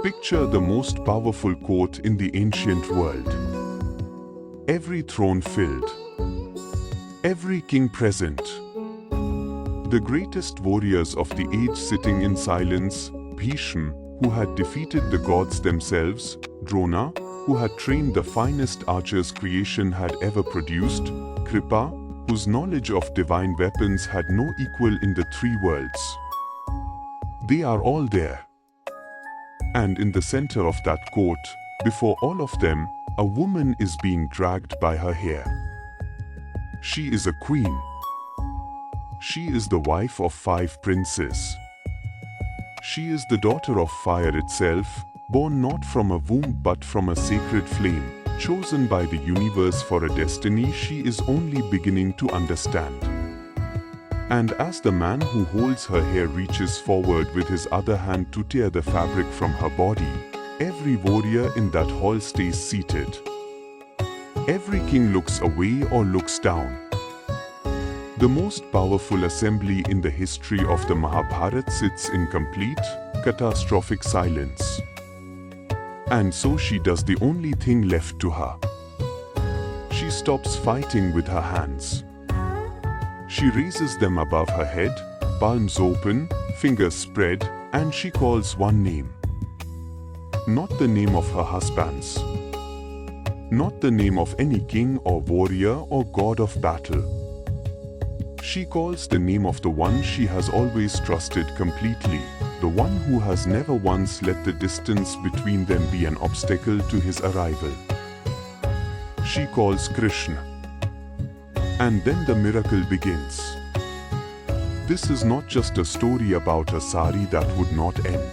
Picture the most powerful court in the ancient world. Every throne filled. Every king present. The greatest warriors of the age sitting in silence, Bhishma, who had defeated the gods themselves, Drona, who had trained the finest archers creation had ever produced, Kripa, whose knowledge of divine weapons had no equal in the three worlds. They are all there. And in the center of that court, before all of them, a woman is being dragged by her hair. She is a queen. She is the wife of 5 princes. She is the daughter of fire itself, born not from a womb but from a sacred flame, chosen by the universe for a destiny she is only beginning to understand. And as the man who holds her hair reaches forward with his other hand to tear the fabric from her body, every warrior in that hall stays seated. Every king looks away or looks down. The most powerful assembly in the history of the Mahabharata sits in complete, catastrophic silence. And so she does the only thing left to her. She stops fighting with her hands. She raises them above her head, palms open, fingers spread, and she calls one name. Not the name of her husbands. Not the name of any king or warrior or god of battle. She calls the name of the one she has always trusted completely, the one who has never once let the distance between them be an obstacle to his arrival. She calls Krishna. And then the miracle begins. This is not just a story about a Saree that would not end.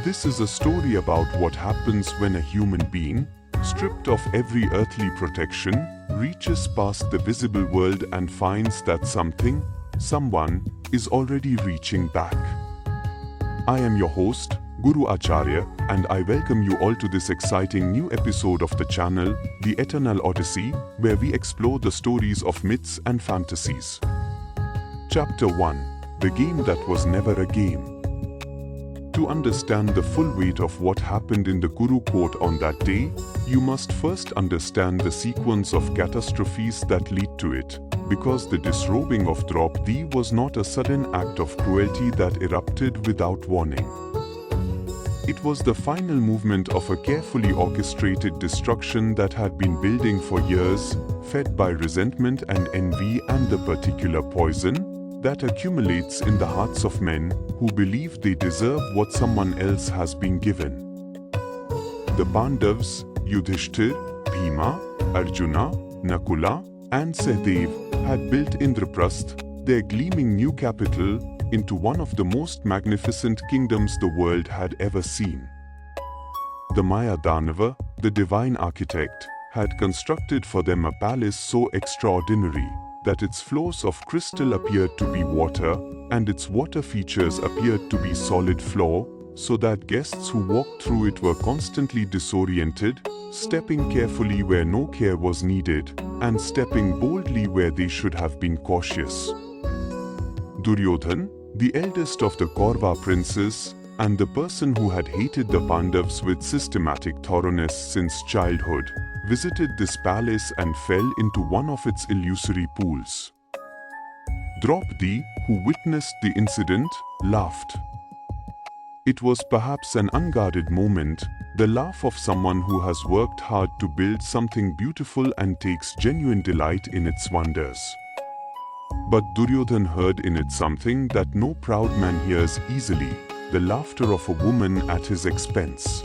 This is a story about what happens when a human being, stripped of every earthly protection, reaches past the visible world and finds that something, someone, is already reaching back. I am your host, Guru Acharya, and I welcome you all to this exciting new episode of the channel, The Eternal Odyssey, where we explore the stories of myths and fantasies. Chapter 1: The Game That Was Never a Game. To understand the full weight of what happened in the Kuru court on that day, you must first understand the sequence of catastrophes that lead to it, because the disrobing of Draupadi was not a sudden act of cruelty that erupted without warning. It was the final movement of a carefully orchestrated destruction that had been building for years, fed by resentment and envy and the particular poison that accumulates in the hearts of men who believe they deserve what someone else has been given. The Pandavas, Yudhishthir, Bhima, Arjuna, Nakula, and Sahdev had built Indraprastha, their gleaming new capital, into one of the most magnificent kingdoms the world had ever seen. The Maya Danava, the divine architect, had constructed for them a palace so extraordinary that its floors of crystal appeared to be water, and its water features appeared to be solid floor, so that guests who walked through it were constantly disoriented, stepping carefully where no care was needed, and stepping boldly where they should have been cautious. Duryodhan, the eldest of the Kaurava princes, and the person who had hated the Pandavas with systematic thoroughness since childhood, visited this palace and fell into one of its illusory pools. Draupadi, who witnessed the incident, laughed. It was perhaps an unguarded moment, the laugh of someone who has worked hard to build something beautiful and takes genuine delight in its wonders. But Duryodhan heard in it something that no proud man hears easily, the laughter of a woman at his expense.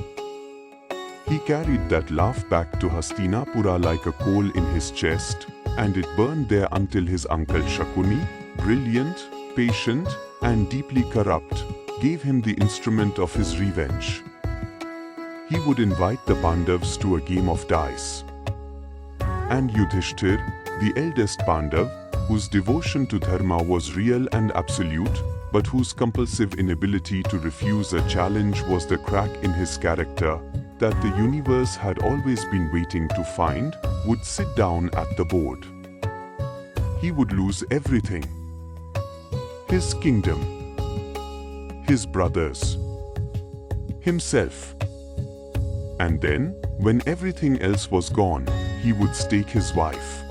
He carried that laugh back to Hastinapura like a coal in his chest, and it burned there until his uncle Shakuni, brilliant, patient, and deeply corrupt, gave him the instrument of his revenge. He would invite the Pandavas to a game of dice. And Yudhishthir, the eldest Pandav, whose devotion to dharma was real and absolute, but whose compulsive inability to refuse a challenge was the crack in his character that the universe had always been waiting to find, would sit down at the board. He would lose everything. His kingdom, his brothers, himself. And then, when everything else was gone, he would stake his wife.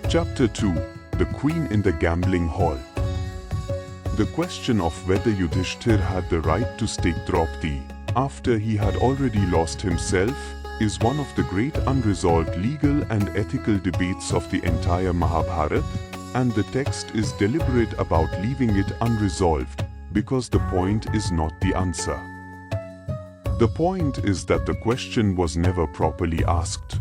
Chapter 2. The Queen in the Gambling Hall. The question of whether Yudhishthir had the right to stake Draupadi, after he had already lost himself, is one of the great unresolved legal and ethical debates of the entire Mahabharata, and the text is deliberate about leaving it unresolved, because the point is not the answer. The point is that the question was never properly asked.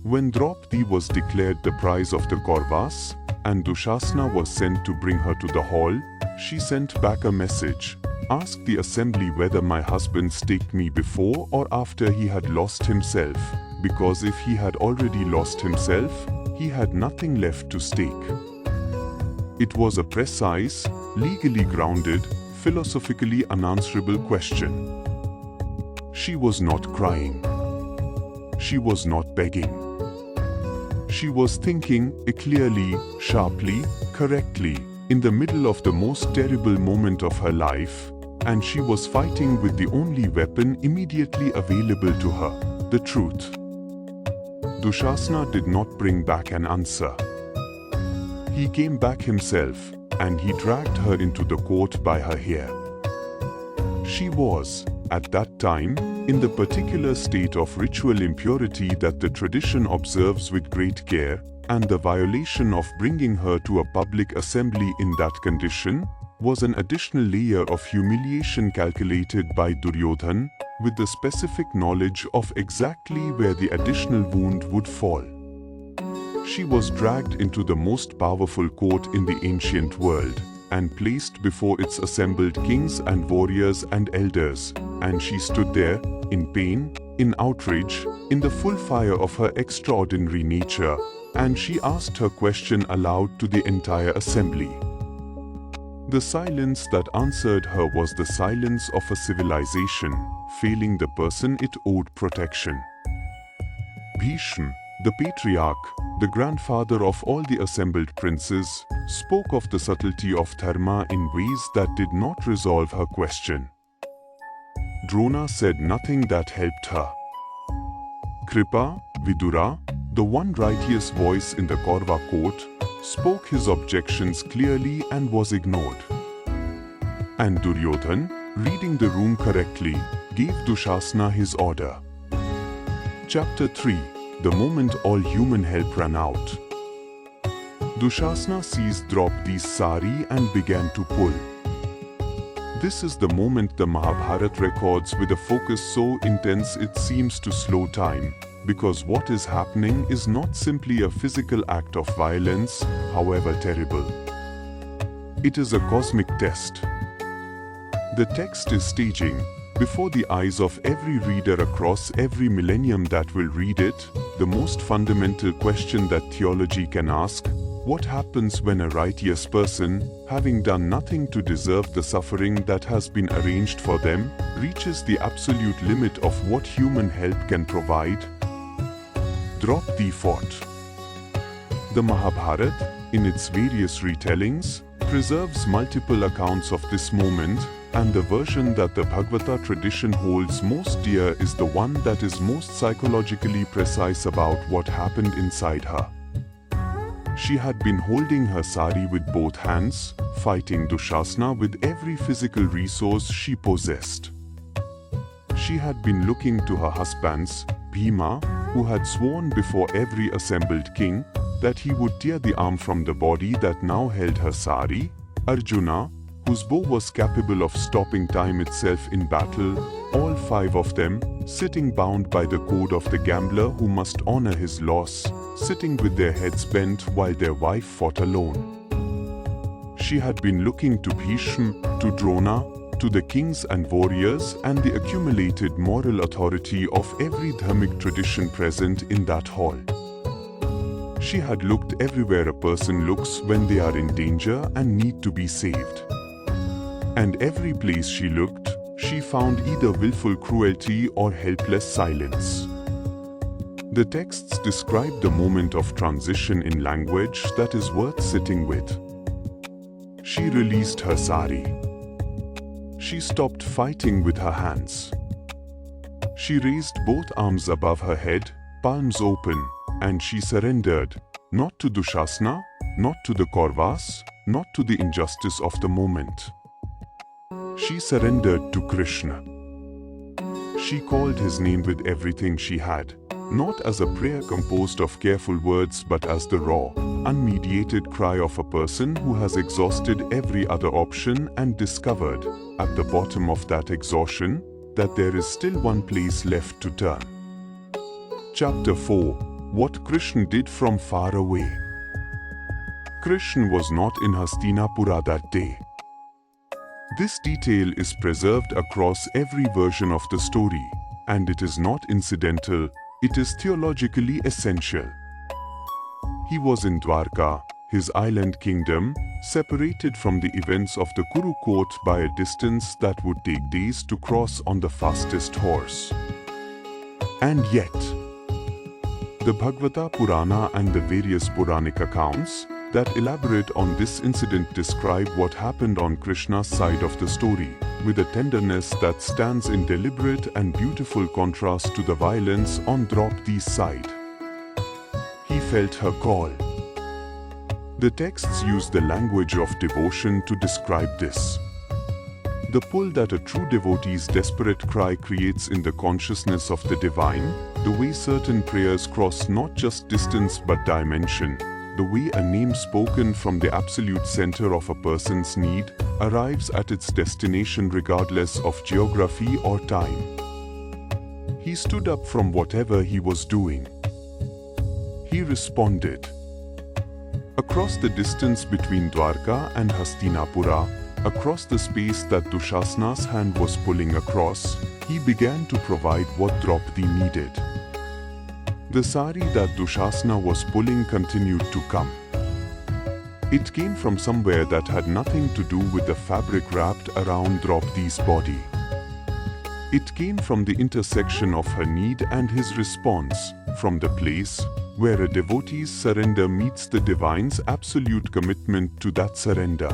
When Draupadi was declared the prize of the Kauravas, and Dushasana was sent to bring her to the hall, she sent back a message. Ask the assembly whether my husband staked me before or after he had lost himself, because if he had already lost himself, he had nothing left to stake. It was a precise, legally grounded, philosophically unanswerable question. She was not crying. She was not begging. She was thinking clearly, sharply, correctly, in the middle of the most terrible moment of her life, and she was fighting with the only weapon immediately available to her, the truth. Dushasana did not bring back an answer. He came back himself, and he dragged her into the court by her hair. She was, at that time, in the particular state of ritual impurity that the tradition observes with great care, and the violation of bringing her to a public assembly in that condition was an additional layer of humiliation calculated by Duryodhan, with the specific knowledge of exactly where the additional wound would fall. She was dragged into the most powerful court in the ancient world, and placed before its assembled kings and warriors and elders, and she stood there, in pain, in outrage, in the full fire of her extraordinary nature, and she asked her question aloud to the entire assembly. The silence that answered her was the silence of a civilization, failing the person it owed protection. Bhishma, the patriarch, the grandfather of all the assembled princes, spoke of the subtlety of dharma in ways that did not resolve her question. Drona said nothing that helped her. Kripa, Vidura, the one righteous voice in the Kaurava court, spoke his objections clearly and was ignored. And Duryodhan, reading the room correctly, gave Dushasana his order. Chapter 3. The moment all human help ran out. Dushasana seized Draupadi's sari and began to pull. This is the moment the Mahabharata records with a focus so intense it seems to slow time, because what is happening is not simply a physical act of violence, however terrible. It is a cosmic test. The text is staging, before the eyes of every reader across every millennium that will read it, the most fundamental question that theology can ask: what happens when a righteous person, having done nothing to deserve the suffering that has been arranged for them, reaches the absolute limit of what human help can provide? Draupadi fought. The Mahabharata, in its various retellings, preserves multiple accounts of this moment, and the version that the Bhagavata tradition holds most dear is the one that is most psychologically precise about what happened inside her. She had been holding her sari with both hands, fighting Dushasana with every physical resource she possessed. She had been looking to her husbands, Bhima, who had sworn before every assembled king that he would tear the arm from the body that now held her sari, Arjuna, whose bow was capable of stopping time itself in battle, all five of them, sitting bound by the code of the gambler who must honor his loss, sitting with their heads bent while their wife fought alone. She had been looking to Bhishma, to Drona, to the kings and warriors and the accumulated moral authority of every dharmic tradition present in that hall. She had looked everywhere a person looks when they are in danger and need to be saved. And every place she looked, she found either willful cruelty or helpless silence. The texts describe the moment of transition in language that is worth sitting with. She released her sari. She stopped fighting with her hands. She raised both arms above her head, palms open, and she surrendered, not to Dushasana, not to the Kauravas, not to the injustice of the moment. She surrendered to Krishna. She called his name with everything she had, not as a prayer composed of careful words but as the raw, unmediated cry of a person who has exhausted every other option and discovered, at the bottom of that exhaustion, that there is still one place left to turn. Chapter 4. What Krishna did from far away. Krishna was not in Hastinapura that day. This detail is preserved across every version of the story, and it is not incidental, it is theologically essential. He was in Dwarka, his island kingdom, separated from the events of the Kuru court by a distance that would take days to cross on the fastest horse. And yet, the Bhagavata Purana and the various Puranic accounts that elaborate on this incident describe what happened on Krishna's side of the story, with a tenderness that stands in deliberate and beautiful contrast to the violence on Draupadi's side. He felt her call. The texts use the language of devotion to describe this. The pull that a true devotee's desperate cry creates in the consciousness of the divine, the way certain prayers cross not just distance but dimension, the way a name spoken from the absolute center of a person's need arrives at its destination regardless of geography or time. He stood up from whatever he was doing. He responded. Across the distance between Dwarka and Hastinapura, across the space that Dushasana's hand was pulling across, he began to provide what Draupadi needed. The sari that Dushasana was pulling continued to come. It came from somewhere that had nothing to do with the fabric wrapped around Draupadi's body. It came from the intersection of her need and his response, from the place where a devotee's surrender meets the divine's absolute commitment to that surrender.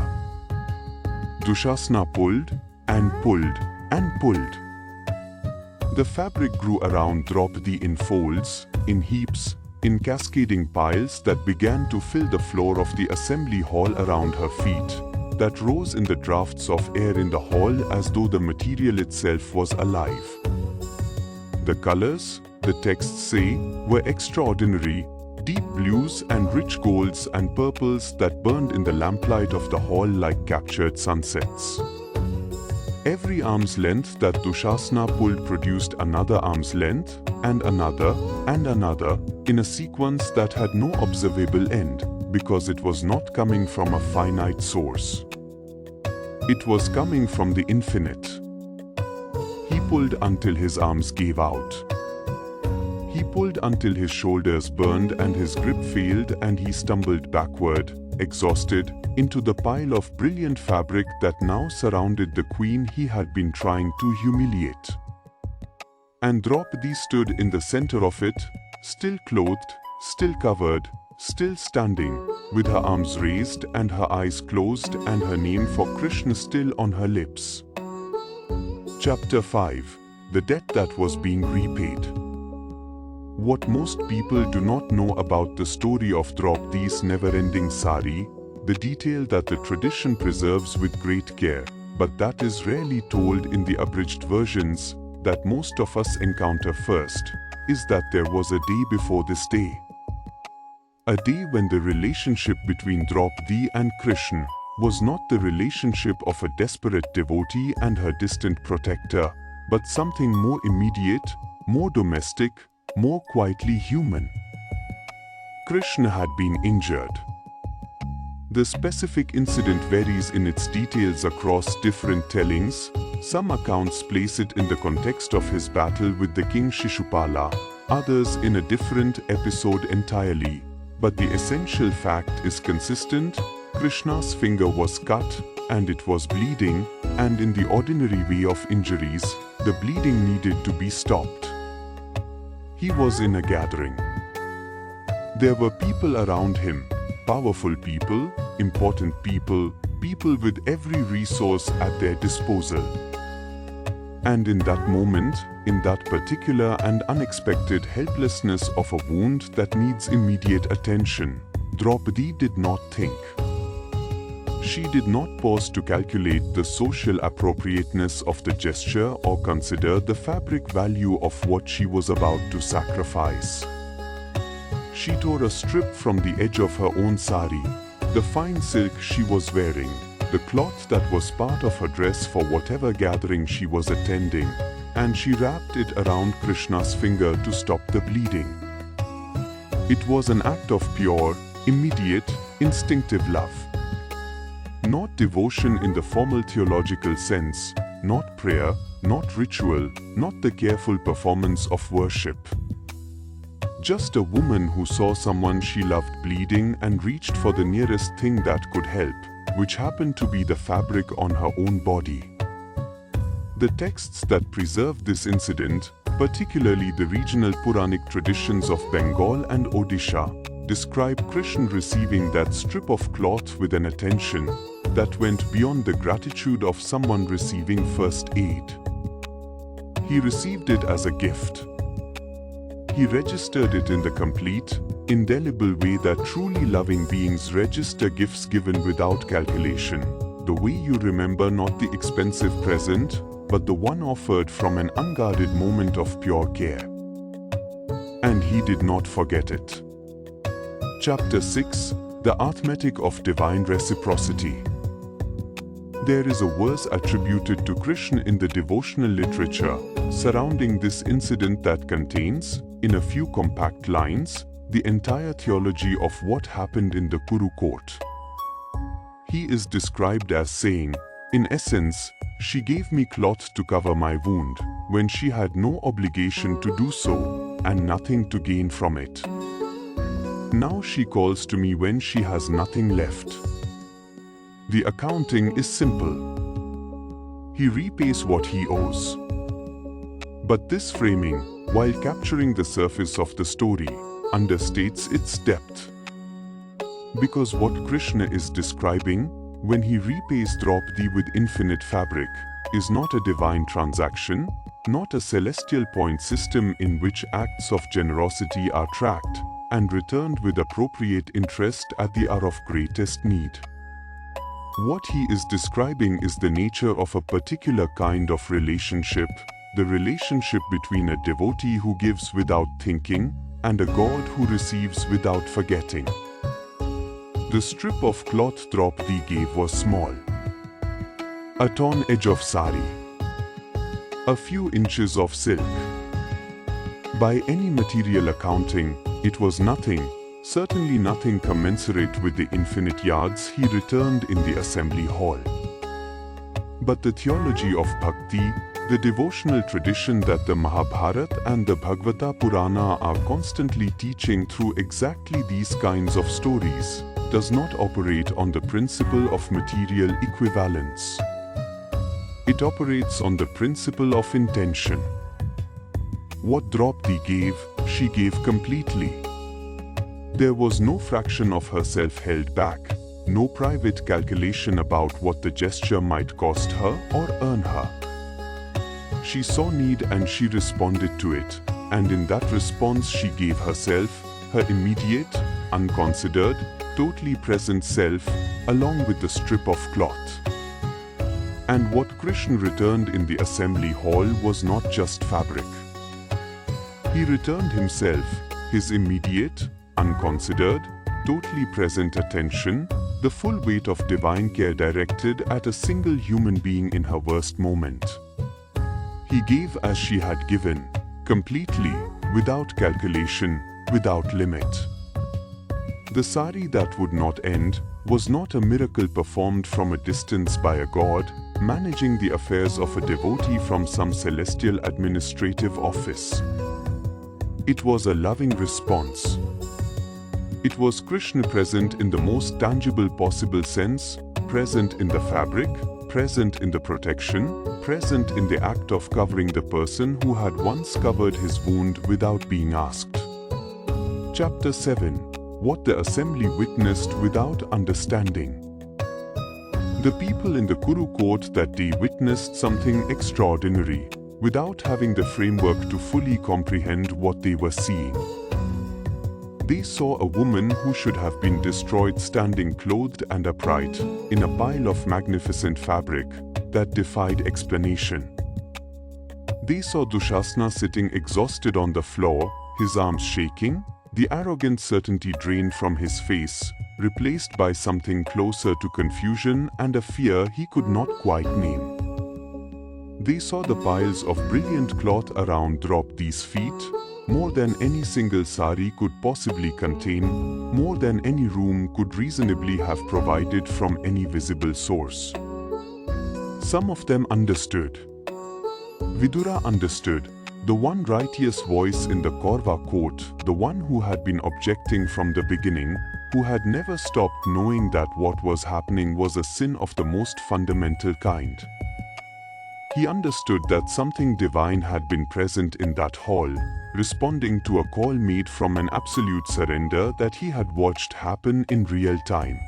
Dushasana pulled and pulled and pulled. The fabric grew around Draupadi in folds, in heaps, in cascading piles that began to fill the floor of the assembly hall around her feet, that rose in the drafts of air in the hall as though the material itself was alive. The colors, the texts say, were extraordinary, deep blues and rich golds and purples that burned in the lamplight of the hall like captured sunsets. Every arm's length that Dushasana pulled produced another arm's length, and another, in a sequence that had no observable end, because it was not coming from a finite source. It was coming from the infinite. He pulled until his arms gave out. He pulled until his shoulders burned and his grip failed and he stumbled backward, exhausted, into the pile of brilliant fabric that now surrounded the queen he had been trying to humiliate. And Draupadi stood in the center of it, still clothed, still covered, still standing, with her arms raised and her eyes closed and her name for Krishna still on her lips. Chapter 5. The debt that was being repaid. What most people do not know about the story of Draupadi's never-ending sari, the detail that the tradition preserves with great care, but that is rarely told in the abridged versions that most of us encounter first, is that there was a day before this day. A day when the relationship between Draupadi and Krishna was not the relationship of a desperate devotee and her distant protector, but something more immediate, more domestic, more quietly human. Krishna had been injured. The specific incident varies in its details across different tellings. Some accounts place it in the context of his battle with the king Shishupala, others in a different episode entirely. But the essential fact is consistent. Krishna's finger was cut, and it was bleeding, and in the ordinary way of injuries, the bleeding needed to be stopped. He was in a gathering. There were people around him, powerful people, important people, people with every resource at their disposal. And in that moment, in that particular and unexpected helplessness of a wound that needs immediate attention, Draupadi did not think. She did not pause to calculate the social appropriateness of the gesture or consider the fabric value of what she was about to sacrifice. She tore a strip from the edge of her own saree, the fine silk she was wearing, the cloth that was part of her dress for whatever gathering she was attending, and she wrapped it around Krishna's finger to stop the bleeding. It was an act of pure, immediate, instinctive love. Not devotion in the formal theological sense, not prayer, not ritual, not the careful performance of worship. Just a woman who saw someone she loved bleeding and reached for the nearest thing that could help, which happened to be the fabric on her own body. The texts that preserve this incident, particularly the regional Puranic traditions of Bengal and Odisha, describe Krishna receiving that strip of cloth with an attention that went beyond the gratitude of someone receiving first aid. He received it as a gift. He registered it in the complete, indelible way that truly loving beings register gifts given without calculation, the way you remember not the expensive present, but the one offered from an unguarded moment of pure care. And he did not forget it. Chapter 6, The Arithmetic of Divine Reciprocity. There is a verse attributed to Krishna in the devotional literature surrounding this incident that contains, in a few compact lines, the entire theology of what happened in the Kuru court. He is described as saying, in essence, she gave me cloth to cover my wound, when she had no obligation to do so, and nothing to gain from it. Now she calls to me when she has nothing left. The accounting is simple. He repays what he owes. But this framing, while capturing the surface of the story, understates its depth. Because what Krishna is describing, when he repays Draupadi with infinite fabric, is not a divine transaction, not a celestial point system in which acts of generosity are tracked and returned with appropriate interest at the hour of greatest need. What he is describing is the nature of a particular kind of relationship, the relationship between a devotee who gives without thinking and a God who receives without forgetting. The strip of cloth Draupadi gave was small. A torn edge of saree. A few inches of silk. By any material accounting, it was nothing, certainly nothing commensurate with the infinite yards he returned in the assembly hall. But the theology of bhakti, the devotional tradition that the Mahabharata and the Bhagavata Purana are constantly teaching through exactly these kinds of stories, does not operate on the principle of material equivalence. It operates on the principle of intention. What Draupadi gave, she gave completely. There was no fraction of herself held back, no private calculation about what the gesture might cost her or earn her. She saw need and she responded to it, and in that response she gave herself, her immediate, unconsidered, totally present self, along with the strip of cloth. And what Krishna returned in the assembly hall was not just fabric. He returned himself, his immediate, unconsidered, totally present attention, the full weight of divine care directed at a single human being in her worst moment. He gave as she had given, completely, without calculation, without limit. The saree that would not end was not a miracle performed from a distance by a god, managing the affairs of a devotee from some celestial administrative office. It was a loving response. It was Krishna present in the most tangible possible sense, present in the fabric, present in the protection, present in the act of covering the person who had once covered his wound without being asked. Chapter 7. What the assembly witnessed without understanding. The people in the Kuru court that day witnessed something extraordinary, without having the framework to fully comprehend what they were seeing. They saw a woman who should have been destroyed standing clothed and upright, in a pile of magnificent fabric that defied explanation. They saw Dushasana sitting exhausted on the floor, his arms shaking, the arrogant certainty drained from his face, replaced by something closer to confusion and a fear he could not quite name. They saw the piles of brilliant cloth around Draupadi's feet, more than any single sari could possibly contain, more than any room could reasonably have provided from any visible source. Some of them understood. Vidura understood, the one righteous voice in the Kaurva court, the one who had been objecting from the beginning, who had never stopped knowing that what was happening was a sin of the most fundamental kind. He understood that something divine had been present in that hall, responding to a call made from an absolute surrender that he had watched happen in real time.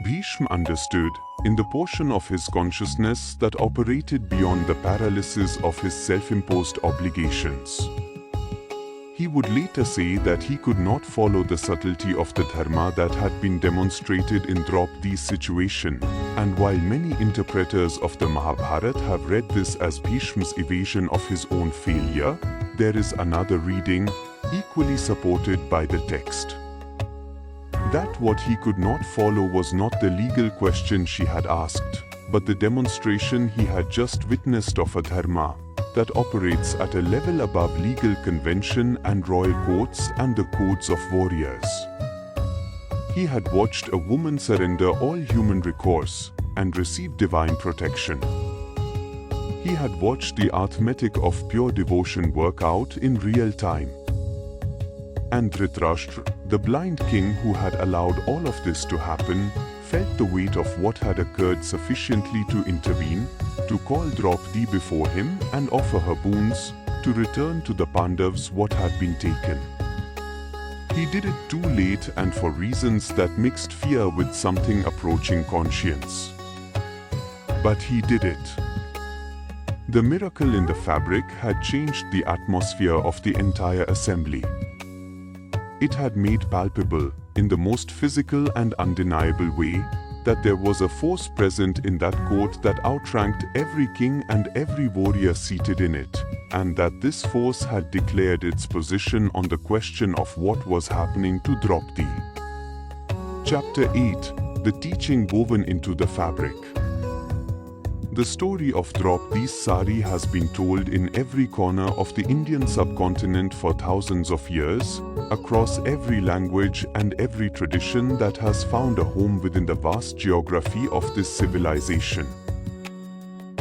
Bhishma understood, in the portion of his consciousness that operated beyond the paralysis of his self-imposed obligations. He would later say that he could not follow the subtlety of the dharma that had been demonstrated in Draupadi's situation, and while many interpreters of the Mahabharata have read this as Bhishma's evasion of his own failure, there is another reading, equally supported by the text. That what he could not follow was not the legal question she had asked, but the demonstration he had just witnessed of a dharma that operates at a level above legal convention and royal courts and the codes of warriors. He had watched a woman surrender all human recourse and receive divine protection. He had watched the arithmetic of pure devotion work out in real time. And Dhritarashtra, the blind king who had allowed all of this to happen, felt the weight of what had occurred sufficiently to intervene, to call Draupadi before him and offer her boons, to return to the Pandavas what had been taken. He did it too late and for reasons that mixed fear with something approaching conscience. But he did it. The miracle in the fabric had changed the atmosphere of the entire assembly. It had made palpable, in the most physical and undeniable way, that there was a force present in that court that outranked every king and every warrior seated in it, and that this force had declared its position on the question of what was happening to Draupadi. Chapter 8. The teaching woven into the fabric. The story of Draupadi's Saree has been told in every corner of the Indian subcontinent for thousands of years, across every language and every tradition that has found a home within the vast geography of this civilization.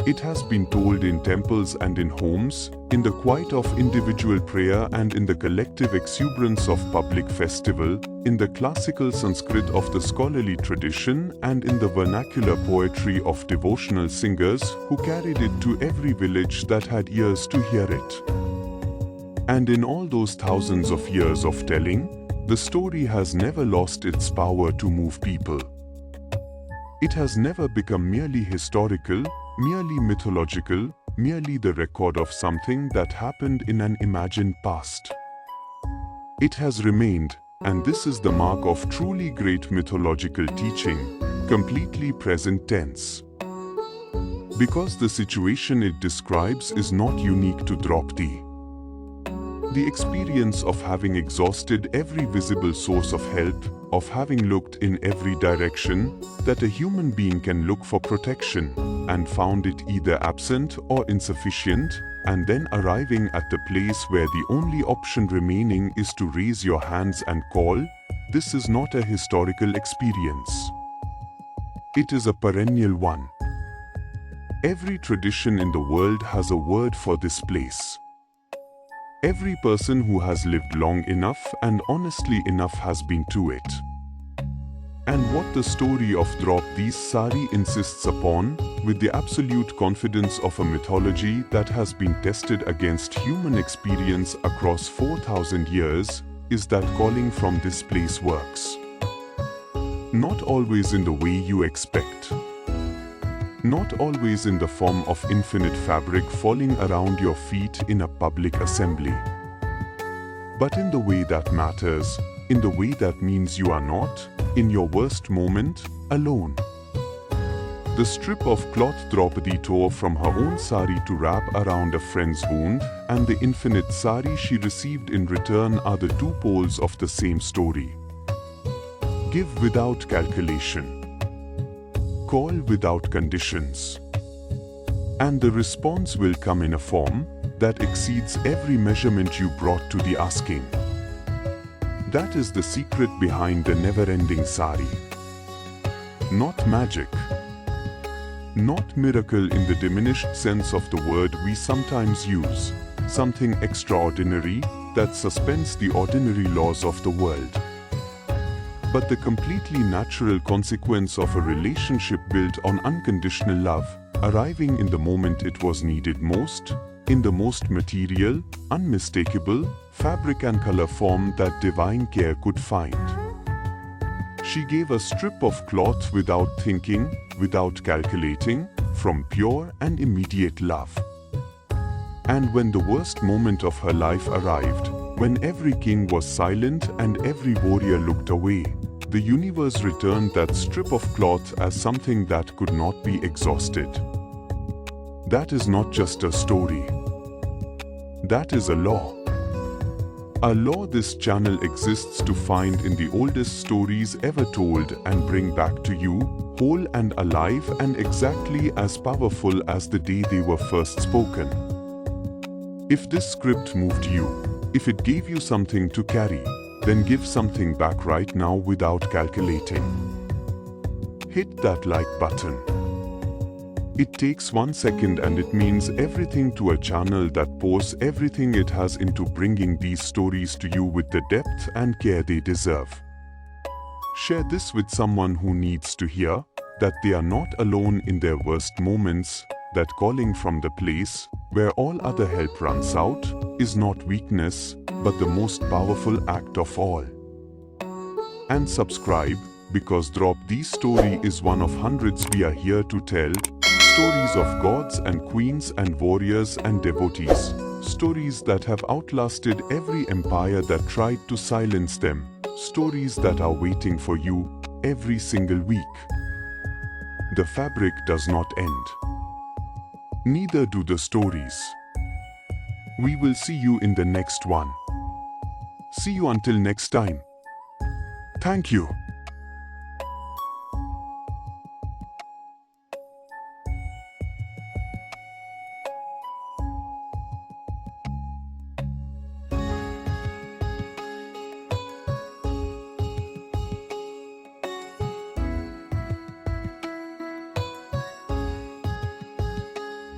It has been told in temples and in homes, in the quiet of individual prayer and in the collective exuberance of public festival, in the classical Sanskrit of the scholarly tradition and in the vernacular poetry of devotional singers who carried it to every village that had ears to hear it. And in all those thousands of years of telling, the story has never lost its power to move people. It has never become merely historical, merely mythological, merely the record of something that happened in an imagined past. It has remained, and this is the mark of truly great mythological teaching, completely present tense. Because the situation it describes is not unique to Draupadi. The experience of having exhausted every visible source of help, of having looked in every direction, that a human being can look for protection, and found it either absent or insufficient, and then arriving at the place where the only option remaining is to raise your hands and call, this is not a historical experience. It is a perennial one. Every tradition in the world has a word for this place. Every person who has lived long enough and honestly enough has been to it. And what the story of Draupadi's Saree insists upon, with the absolute confidence of a mythology that has been tested against human experience across 4,000 years, is that calling from this place works. Not always in the way you expect. Not always in the form of infinite fabric falling around your feet in a public assembly. But in the way that matters, in the way that means you are not, in your worst moment, alone. The strip of cloth Draupadi tore from her own sari to wrap around a friend's wound, and the infinite sari she received in return are the two poles of the same story. Give without calculation. Call without conditions. And the response will come in a form that exceeds every measurement you brought to the asking. That is the secret behind the never-ending sari. Not magic. Not miracle in the diminished sense of the word we sometimes use. Something extraordinary that suspends the ordinary laws of the world. But the completely natural consequence of a relationship built on unconditional love, arriving in the moment it was needed most, in the most material, unmistakable, fabric and color form that divine care could find. She gave a strip of cloth without thinking, without calculating, from pure and immediate love. And when the worst moment of her life arrived, when every king was silent and every warrior looked away, the universe returned that strip of cloth as something that could not be exhausted. That is not just a story. That is a law. A law this channel exists to find in the oldest stories ever told and bring back to you, whole and alive and exactly as powerful as the day they were first spoken. If this script moved you, if it gave you something to carry, then give something back right now without calculating. Hit that like button. It takes 1 second and it means everything to a channel that pours everything it has into bringing these stories to you with the depth and care they deserve. Share this with someone who needs to hear that they are not alone in their worst moments, that calling from the place where all other help runs out is not weakness, but the most powerful act of all. And subscribe, because Draupadi's story is one of hundreds we are here to tell. Stories of gods and queens and warriors and devotees. Stories that have outlasted every empire that tried to silence them. Stories that are waiting for you every single week. The fabric does not end. Neither do the stories. We will see you in the next one. See you until next time. Thank you.